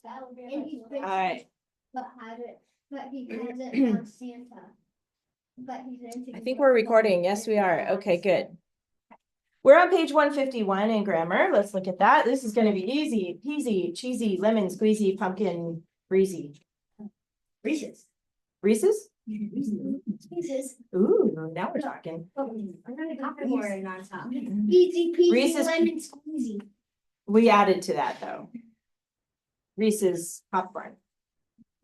All right. But he hasn't found Santa. But I think we're recording. Yes, we are. Okay, good. We're on page 151 in grammar. Let's look at that. This is going to be easy, peasy, cheesy, lemon, squeezy, pumpkin, breezy. Reese's. Reese's? Reese's. Ooh, now we're talking. I'm gonna copy more and not top. Easy peasy, Reese's. lemon squeezy. We added to that though. Reese's popcorn.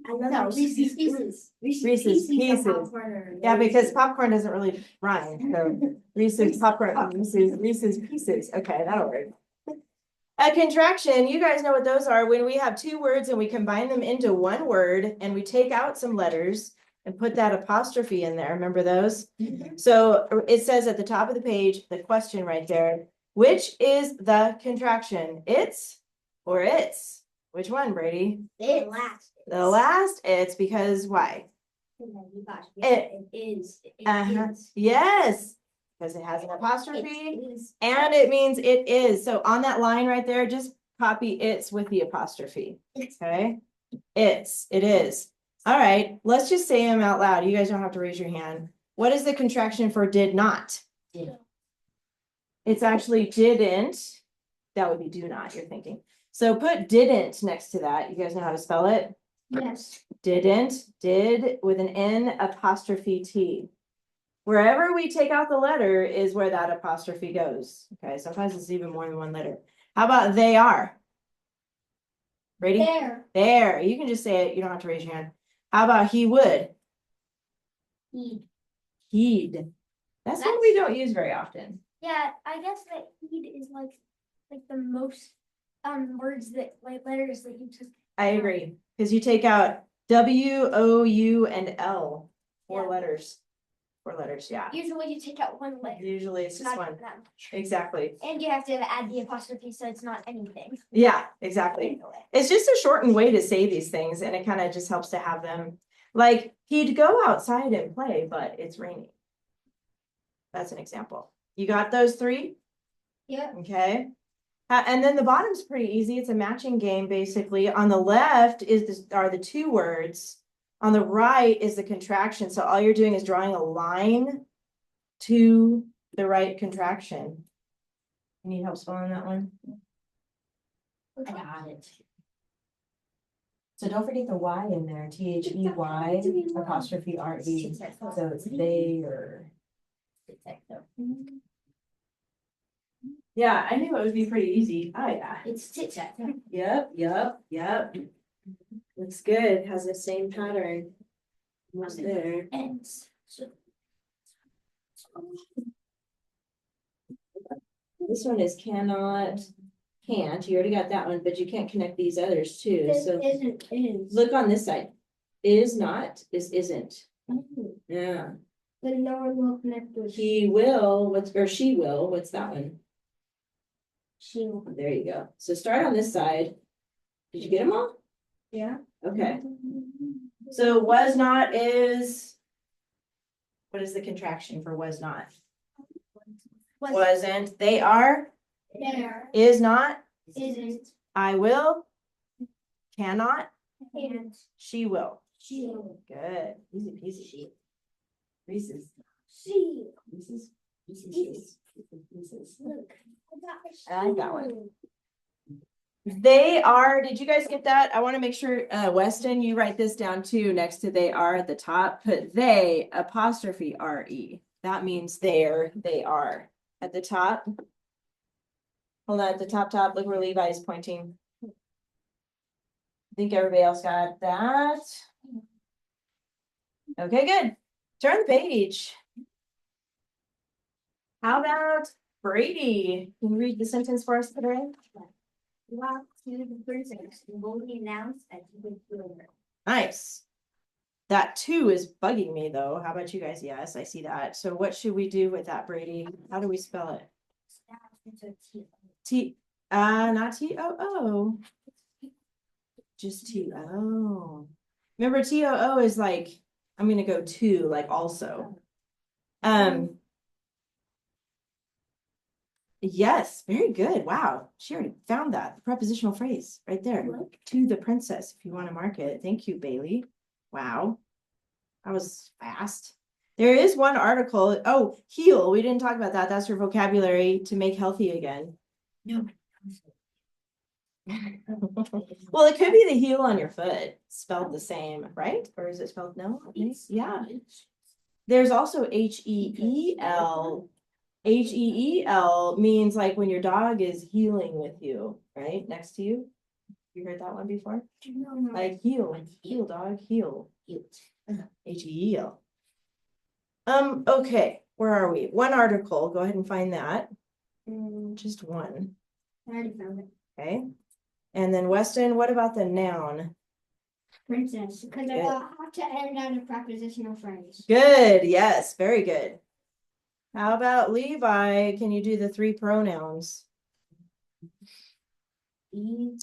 No, Reese's Pieces. Reese's Pieces. Yeah, because popcorn doesn't really rhyme. So Reese's popcorn, Reese's Pieces. Okay, that'll work. A contraction, you guys know what those are. When we have two words and we combine them into one word and we take out some letters and put that apostrophe in there. Remember those? Mm-hmm. So it says at the top of the page, the question right there, which is the contraction? It's or its? Which one, Brady? The last. The last, it's because why? It is. Yes, because it has an apostrophe and it means it is. So on that line right there, just copy it's with the apostrophe. Okay, it is. All right, let's just say them out loud. You guys don't have to raise your hand. What is the contraction for did not? Did. It's actually didn't. That would be do not, you're thinking. So put didn't next to that. You guys know how to spell it? Yes. Didn't, did with an N apostrophe T. Wherever we take out the letter is where that apostrophe goes. Okay, sometimes it's even more than one letter. How about they are? Ready? There. There. You can just say it. You don't have to raise your hand. How about he would? He'd. That's one we don't use very often. Yeah, I guess that he'd is like the most words that like letters that you took. I agree. Because you take out W, O, U, and L. Four letters. 4 letters, yeah. Usually you take out one letter. Usually it's just one. Exactly. And you have to add the apostrophe so it's not anything. Yeah, exactly. It's just a shortened way to say these things, and it kind of just helps to have them. Like, he'd go outside and play, but it's raining. That's an example. You got those 3? Yeah. Okay. And then the bottom's pretty easy. It's a matching game, basically. On the left are the 2 words. On the right is the contraction. So all you're doing is drawing a line to the right contraction. You need help spelling that one? I got it. So don't forget the Y in there. T-H-E-Y apostrophe R-E. So it's they or. Yeah, I knew it would be pretty easy. Oh yeah. It's tic-tac. Yep. Looks good. Has the same pattern. Almost there. And This one is cannot, can't. You already got that one, but you can't connect these others too. So look on this side. Is not, is isn't. Yeah. But no one will connect those. He will, or she will, what's that one? She will. There you go. So start on this side. Did you get them all? Yeah. Okay. So was not is, what is the contraction for was not? Wasn't. They are. There. Is not. Isn't. I will. Cannot. And. She will. She will. Good. Easy peasy. Reese's. She. Reese's. Look. I got one. They are, did you guys get that? I want to make sure, Weston, you write this down too, next to they are at the top, put they apostrophe R-E. That means there, they are. At the top. Hold on, at the top, look where Levi is pointing. I think everybody else got that. Okay, good. Turn the page. How about Brady? Can you read the sentence for us today? Nice. That 2 is bugging me though. How about you guys? Yes, I see that. So what should we do with that, Brady? How do we spell it? Not T-O-O. Just T-O. Remember T-O-O is like, I'm gonna go to, like also. Yes, very good. Wow. She already found that. The prepositional phrase right there. What? To the princess, if you want to mark it. Thank you, Bailey. Wow. That was fast. There is one article. Oh, heal. We didn't talk about that. That's your vocabulary to make healthy again. No. Well, it could be the heel on your foot spelled the same, right? Or is it spelled no? Yeah. There's also H-E-E-L. H-E-E-L means like when your dog is healing with you, right? Next to you. You heard that one before? Like heal, dog, heal. H-E-E-L. Okay, where are we? One article, go ahead and find that. Just one, I already found it. okay? And then Weston, what about the noun? Princess, because I Good. have to end on a prepositional phrase. Good, yes, very good. How about Levi? Can you do the three pronouns? He.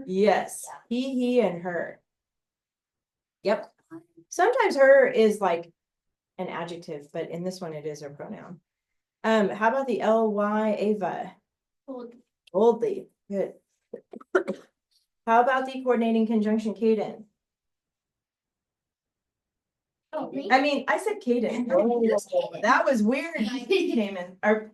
Yes, he, and her. Yep. Sometimes her is like an adjective, but in this one it is a pronoun. How about the L-Y, Ava? Boldly, good. How about the coordinating conjunction Caden? Oh, me? I mean, I said Caden. Oh, that was weird. Cayman, or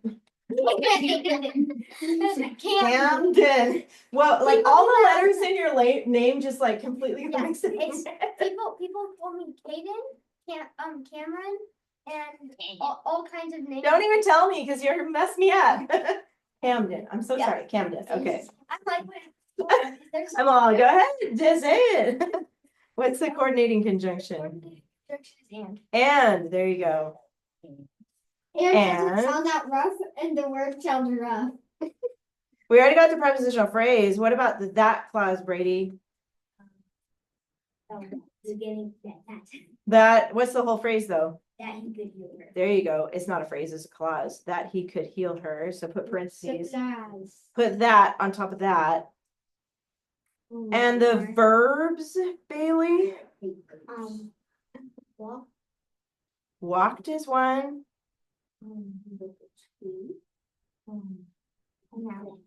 Camden. Well, like all the letters in your name just like completely Yeah, mixed in. it's people call me Caden, Cameron, and all kinds of names. Don't even tell me because you're messing me up. Camden. I'm so Yeah. sorry, Camden. Okay. I'm like, I'm all go ahead, just say it. What's the coordinating conjunction? And there you go. And it sound that rough, and the word sounds rough. We already got the prepositional phrase. What about that clause, Brady? That what's the whole phrase though? That he could heal her. There you go. It's not a phrase, it's a clause. That he could heal her. So put parentheses. Supplies. Put that on top of that. And the verbs, Bailey? Walk. Walked is one.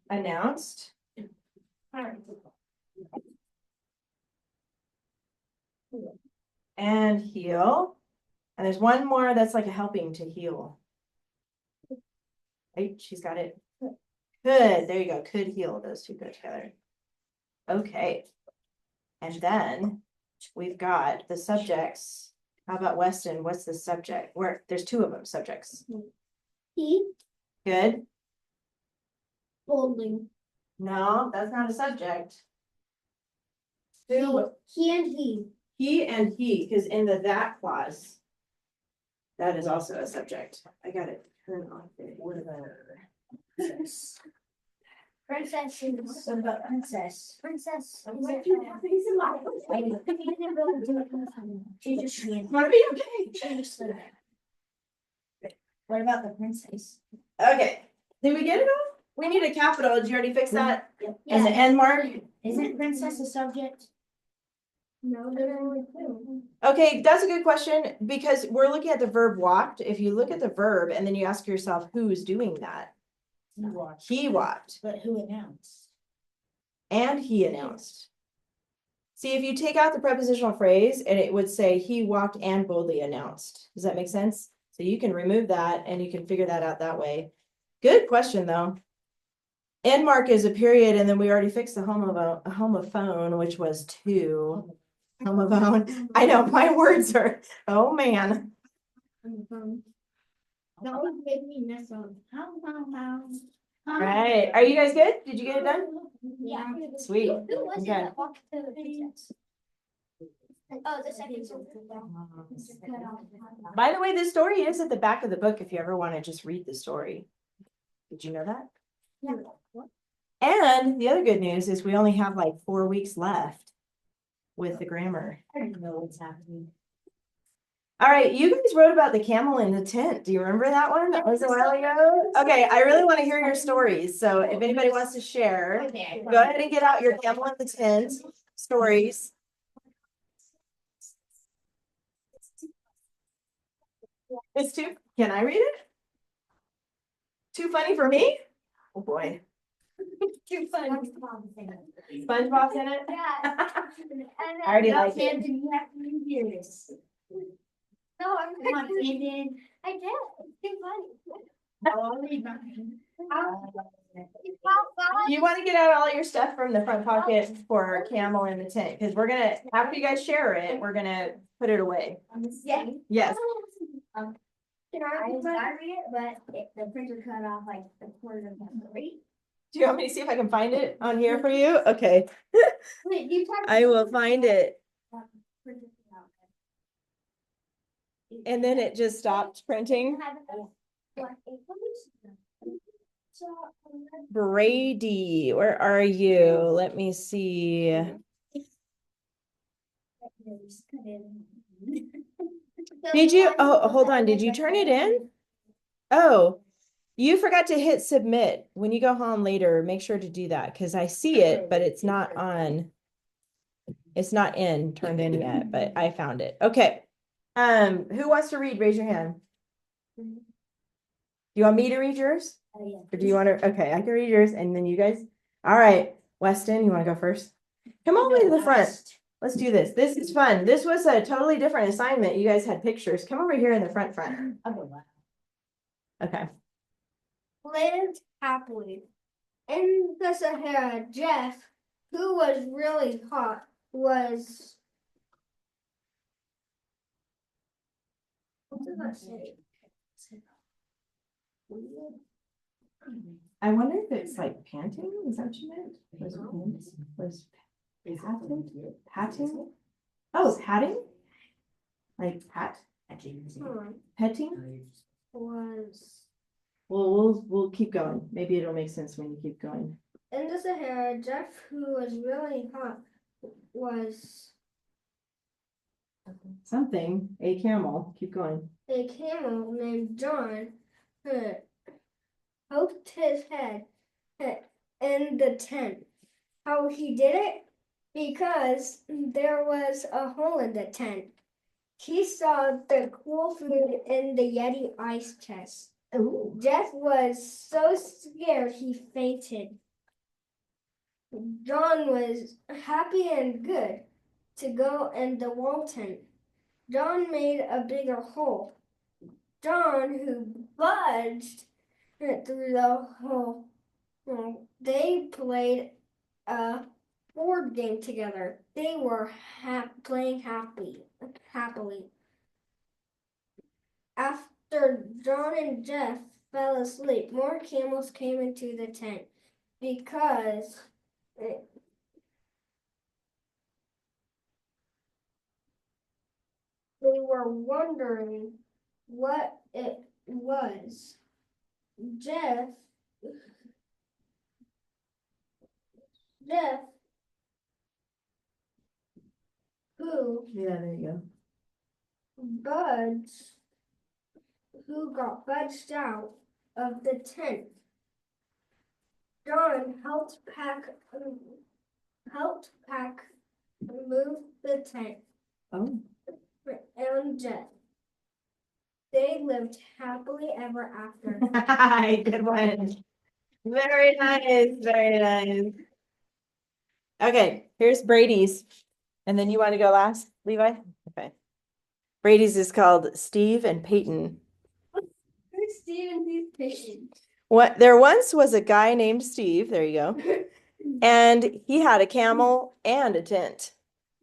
Announced. And heal. And there's one more that's like a helping to heal. Right, she's got it. Good, there you go. Could heal, those two go together. Okay. And then we've got the subjects. How about Weston? What's the subject? Where there's two of them, subjects. He. Good. Boldly. No, that's not a subject. He and he. He and he, because in the that clause, that is also a subject. I got it. Turn off it. Princess. What about princess? Princess. She just What about the princess? Okay. Did we get it all? We need a capital. Did you already fix that? As an Yeah. end mark? Isn't princess a subject? No, they're only two. Okay, that's a good question because we're looking at the verb walked. If you look at the verb and then you ask yourself, who's doing that? He walked. But who announced? And he announced. See, if you take out the prepositional phrase and it would say he walked and boldly announced. Does that make sense? So you can remove that and you can figure that out that way. Good question though. End mark is a period and then we already fixed the homophone, which was two. Homophone. I know my words are, oh man. That would make me mess up. All right, are you guys good? Did you get it done? Yeah. Sweet. Who was it Okay. that walked to the princess? Oh, the second. By the way, this story is at the back of the book if you ever want to just read the story. Did you know that? Yeah. And the other good news is we only have like 4 weeks left with the grammar. I don't know what's happening. All right, you guys wrote about the camel in the tent. Do you remember that one? That was a while ago. Okay, I really want to hear your stories. So if anybody wants to share, go ahead and get out your camel in the tent stories. It's two. Can I read it? Too funny for me? Oh, boy. Too funny. SpongeBob's in it? Yeah. I already like it. You have to do this. No, I'm not kidding. I did. It's too funny. You want to get out all your stuff from the front pocket for camel in the tent, because we're gonna, after you guys share it, we're gonna put it away. Yeah. Yes. Can I read it? But the printer cut off like the corner of the grate. Do you want me to see if I can find it on here for you? Okay. Wait, you talked. I will find it. And then it just stopped printing. Brady, where are you? Let me see. Did you? Oh, hold on. Did you turn it in? Oh, you forgot to hit submit. When you go home later, make sure to do that because I see it, but it's not on. It's not turned in yet, but I found it. Okay. Who wants to read? Raise your hand. Do you want me to read yours? Or do you want to? Okay, I can read yours and then you guys. All right. Weston, you want to go first? Come all the way to the front. Let's do this. This is fun. This was a totally different assignment. You guys had pictures. Come over here in the front. Okay. Lived happily. In the Sahara, Jeff, who was really hot, was. What does that say? I wonder if it's like panting. Is that what you meant? Was patting? Oh, patting? Like pat? Petting? Was. Well, we'll keep going. Maybe it'll make sense when you keep going. In the Sahara, Jeff, who was really hot, was. Something. A camel. Keep going. A camel named John poked his head in the tent. How he did it? Because there was a hole in the tent. He saw the cool food in the Yeti ice chest. Ooh. Jeff was so scared he fainted. John was happy and good to go in the wall tent. John made a bigger hole. John, who budged through the hole, they played a board game together. They were playing happily. After John and Jeff fell asleep, more camels came into the tent because they were wondering what it was. Jeff, who Yeah, there you who got budged out of the tent. John helped move the tent. go. And Jeff. They lived happily ever after. Oh, good one. Very nice. Very nice. Okay, here's Brady's. And then you want to go last, Levi? Okay. Brady's is called Steve and Peyton. Who's Steve and who's Peyton? What there once was a guy named Steve, there you go. And he had a camel and a tent.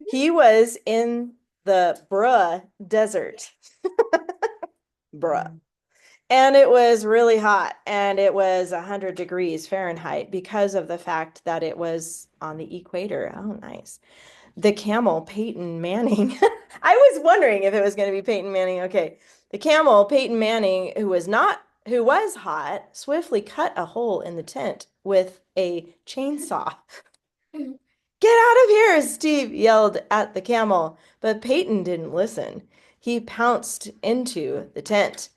He was in the desert. And it was really hot, and it was 100 degrees Fahrenheit because of the fact that it was on the equator. Oh, nice. The camel, Peyton Manning. I was wondering if it was going to be Peyton Manning. Okay. The camel, Peyton Manning, who was hot, swiftly cut a hole in the tent with a chainsaw. Get out of here, Steve yelled at the camel, but Peyton didn't listen. He pounced into the tent.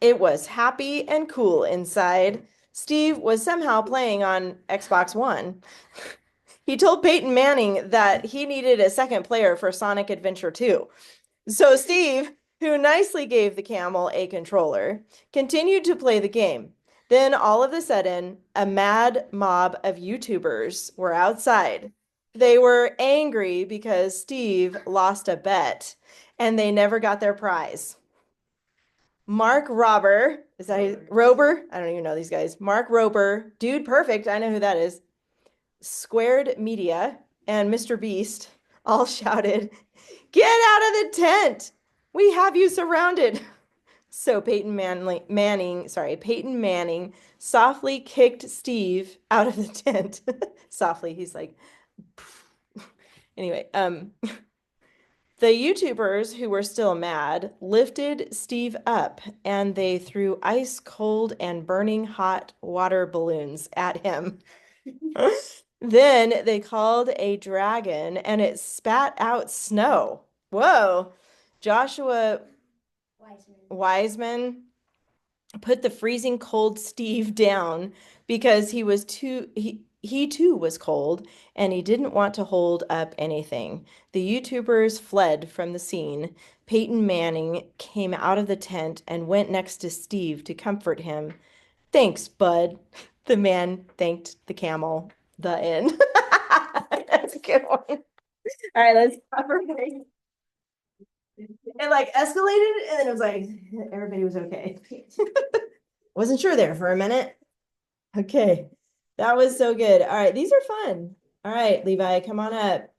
It was happy and cool inside. Steve was somehow playing on Xbox One. He told Peyton Manning that he needed a second player for Sonic Adventure 2. So Steve, who nicely gave the camel a controller, continued to play the game. Then all of a sudden, a mad mob of YouTubers were outside. They were angry because Steve lost a bet and they never got their prize. Mark Rober, is that Rober? I don't even know these guys. Mark Rober, Dude Perfect, I know who that is. Squared Media and Mr. Beast all shouted, "Get out of the tent! We have you surrounded." So Peyton Manning softly kicked Steve out of the tent. Softly, he's like, anyway, the YouTubers who were still mad lifted Steve up and they threw ice cold and burning hot water balloons at him. Then they called a dragon and it spat out snow. Whoa. Joshua Wiseman put the freezing cold Steve down because he too was cold and he didn't want to hold up anything. The YouTubers fled from the scene. Peyton Manning came out of the tent and went next to Steve to comfort him. "Thanks, bud." The man thanked the camel. The end. That's a good one. All right, let's cover it. It like escalated and then it was like everybody was okay. Wasn't sure there for a minute. Okay. That was so good. All right, these are fun. All right, Levi, come on up.